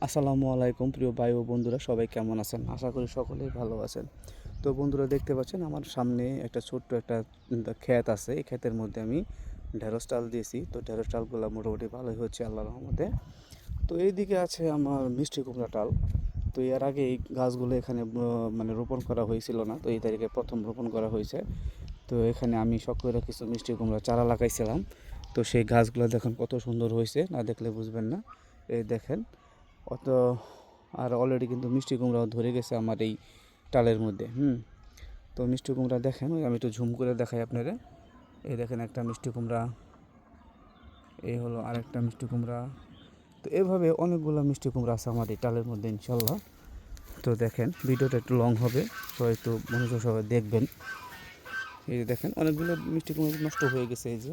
আসসালামু আলাইকুম প্রিয় ভাই ও বন্ধুরা, সবাই কেমন আছেন? আশা করি সকলেই ভালো আছেন। তো বন্ধুরা, দেখতে পাচ্ছেন আমার সামনে একটা ছোট্ট একটা ক্ষেত আছে। এই ক্ষেতের মধ্যে আমি ঢেঁড়স চাল দিয়েছি। তো ঢেঁড়স চালগুলো মোটামুটি ভালোই হচ্ছে আল্লাহর রহমতে। তো এইদিকে আছে আমার মিষ্টি কুমড়া ডাল। তো এর আগে এই গাছগুলো এখানে মানে রোপণ করা হয়েছিল না, তো এই তারিখে প্রথম রোপণ করা হয়েছে। তো এখানে আমি শখ করে কিছু মিষ্টি কুমড়া চারা লাগাইছিলাম। তো সেই গাছগুলো দেখুন কত সুন্দর হয়েছে, না দেখলে বুঝবেন না। এই দেখেন অত, আর অলরেডি কিন্তু মিষ্টি কুমড়াও ধরে গেছে আমার এই টালের মধ্যে। তো মিষ্টি কুমড়া দেখেন, ওই আমি একটু ঝুম করে দেখাই আপনারা। এই দেখেন একটা মিষ্টি কুমড়া, এই হলো আরেকটা মিষ্টি কুমড়া। তো এভাবে অনেকগুলো মিষ্টি কুমড়া আছে আমার এই টালের মধ্যে ইনশাল্লাহ। তো দেখেন ভিডিওটা একটু লং হবে, সবাই একটু মনোযোগ সবাই দেখবেন। এই যে দেখেন অনেকগুলো মিষ্টি কুমড়া নষ্ট হয়ে গেছে, এই যে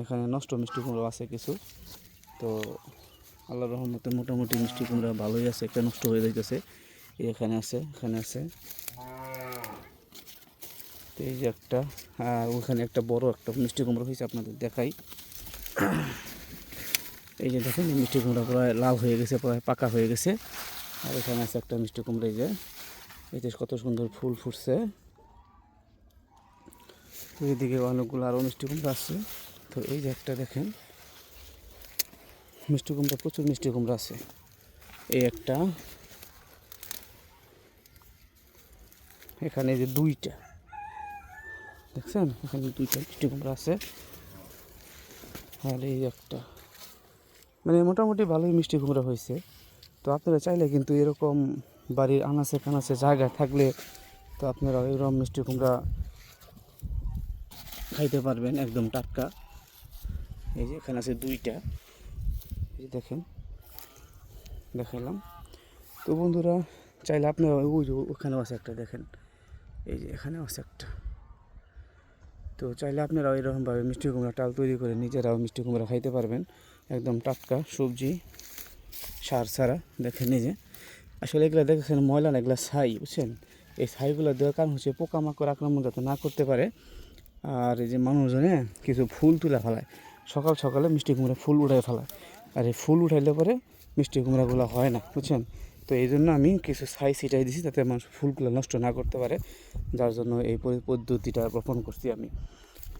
এখানে নষ্ট মিষ্টি কুমড়ো আছে কিছু। তো আল্লাহর রহমতে মোটামুটি মিষ্টি কুমড়া ভালোই আছে, একটা নষ্ট হয়ে যাইতেছে। এখানে আছে, এখানে আছে। তো এই যে একটা, ওখানে একটা বড় একটা মিষ্টি কুমড়ো হয়েছে, আপনাদের দেখাই। এই যে দেখেন মিষ্টি কুমড়া প্রায় লাল হয়ে গেছে, প্রায় পাকা হয়ে গেছে। আর এখানে আছে একটা মিষ্টি কুমড়া, এই যে এতে কত সুন্দর ফুল ফুটছে। এইদিকে অনেকগুলো আরও মিষ্টি কুমড়া আছে। তো এই যে একটা দেখেন মিষ্টি কুমড়া, প্রচুর মিষ্টি কুমড়া আছে। এই একটা, এখানে যে দুইটা দেখছেন, এখানে দুইটা মিষ্টি কুমড়া আছে। আর এই একটা, মানে মোটামুটি ভালোই মিষ্টি কুমড়া হয়েছে। তো আপনারা চাইলে কিন্তু এরকম বাড়ির আনাচে কানাচে জায়গা থাকলে তো আপনারা এরকম মিষ্টি কুমড়া খাইতে পারবেন, একদম টাটকা। এই যে এখানে আছে দুইটা, এই যে দেখেন দেখাইলাম। তো বন্ধুরা, চাইলে আপনারা ওই যে ওখানেও আছে একটা, দেখেন এই যে এখানেও আছে একটা। তো চাইলে আপনারাও এরকমভাবে মিষ্টি কুমড়া টাল তৈরি করে নিজেরাও মিষ্টি কুমড়া খাইতে পারবেন, একদম টাটকা সবজি, সার ছাড়া। দেখেন এই যে, আসলে এগুলো দেখেছেন ময়লা না, এগুলো ছাই, বুঝছেন? এই ছাইগুলো দেওয়ার কারণ হচ্ছে পোকামাকড় আক্রমণ যাতে না করতে পারে। আর এই যে মানুষজনে কিছু ফুল তুলে ফেলায়, সকাল সকালে মিষ্টি কুমড়া ফুল উঠায় ফেলায়। আর এই ফুল উঠাইলে পরে মিষ্টি কুমড়াগুলো হয় না, বুঝছেন? তো এই জন্য আমি কিছু ছাই ছিটাই দিছি, যাতে মানুষ ফুলগুলো নষ্ট না করতে পারে। যার জন্য এই পদ্ধতিটা রোপণ করছি আমি।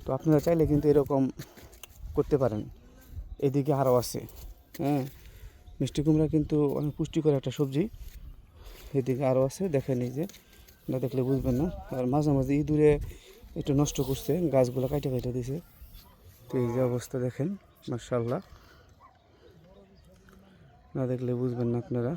তো আপনারা চাইলে কিন্তু এরকম করতে পারেন। এদিকে আরও আছে, হ্যাঁ মিষ্টি কুমড়া কিন্তু অনেক পুষ্টিকর একটা সবজি। এদিকে আরও আছে, দেখেন এই যে, না দেখলে বুঝবেন না। আর মাঝে মাঝে ইঁদুরে একটু নষ্ট করছে, গাছগুলো কাটে কাটে দিছে। তো এই যে অবস্থা দেখেন, মাশাআল্লাহ, না দেখলে বুঝবেন না আপনারা।